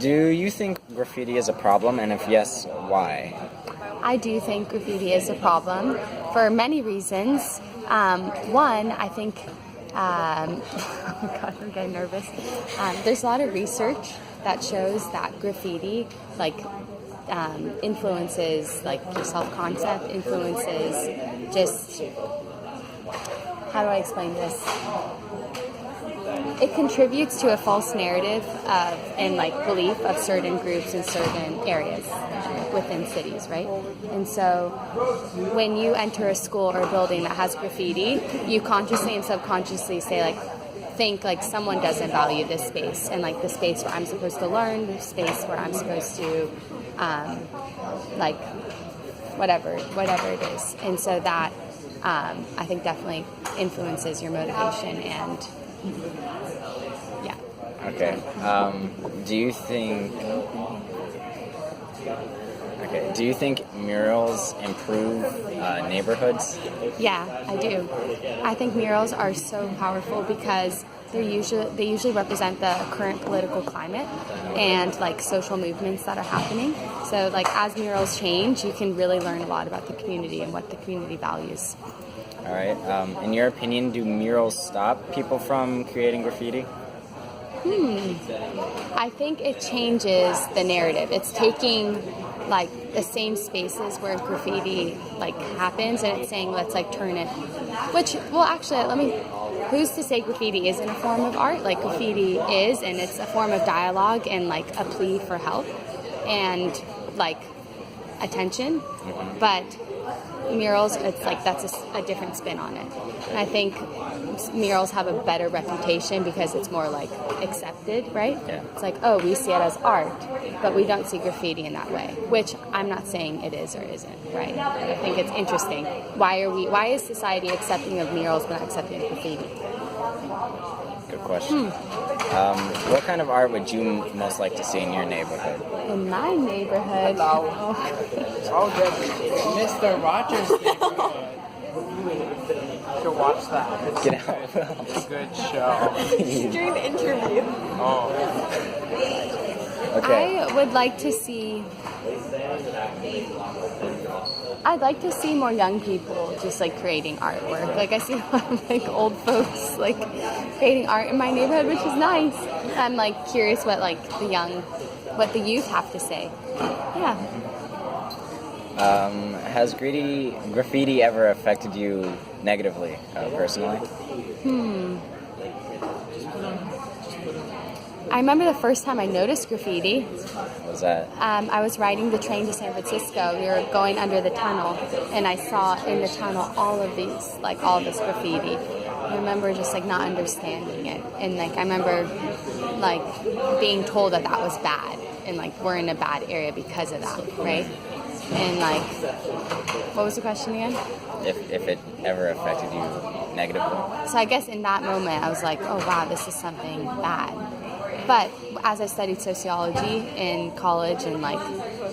Do you think graffiti is a problem, and if yes, why? I do think graffiti is a problem for many reasons. One, I think, oh my God, I'm getting nervous. There's a lot of research that shows that graffiti, influences, your self-concept, influences just, how do I explain this? It contributes to a false narrative and belief of certain groups in certain areas within cities, right? And so when you enter a school or a building that has graffiti, you consciously and subconsciously think someone doesn't value this space, and the space where I'm supposed to learn, the space where I'm supposed to whatever it is. And so that I think definitely influences your motivation and yeah. Okay. Do you think murals improve neighborhoods? Yeah, I do. I think murals are so powerful because they usually represent the current political climate and social movements that are happening. So as murals change, you can really learn a lot about the community and what the community values. All right. In your opinion, do murals stop people from creating graffiti? I think it changes the narrative. It's taking the same spaces where graffiti happens, and it's saying let's turn it. Who's to say graffiti isn't a form of art? Graffiti is, and it's a form of dialogue and a plea for help and attention. But murals, it's that's a different spin on it. And I think murals have a better reputation because it's more accepted, right? Yeah. It's oh, we see it as art, but we don't see graffiti in that way, which I'm not saying it is or isn't, right? I think it's interesting. Why is society accepting of murals but not accepting of graffiti? Good question. What kind of art would you most like to see in your neighborhood? In my neighborhood? Mr. Rogers' neighborhood. You should watch that. Get out. It's a good show. During the interview. Oh. Okay. I'd like to see more young people just creating artwork. I see a lot of old folks creating art in my neighborhood, which is nice. I'm curious what what the youth have to say. Yeah. Has graffiti ever affected you negatively, personally? I remember the first time I noticed graffiti. What was that? I was riding the train to San Francisco. We were going under the tunnel, and I saw in the tunnel all of this graffiti. I remember just not understanding it, and I remember being told that was bad, and we're in a bad area because of that, right? And what was the question again? If it ever affected you negatively. So I guess in that moment I was oh wow, this is something bad. But as I studied sociology in college and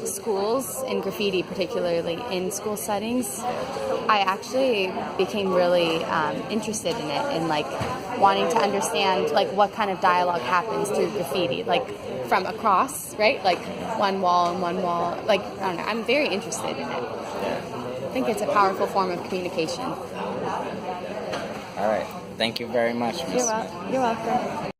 schools and graffiti, particularly in school settings, I actually became really interested in it and wanting to understand what kind of dialogue happens through graffiti, from across, right? One wall and one wall. I don't know. I'm very interested in it. I think it's a powerful form of communication. All right. Thank you very much, Ms. Smith. You're welcome.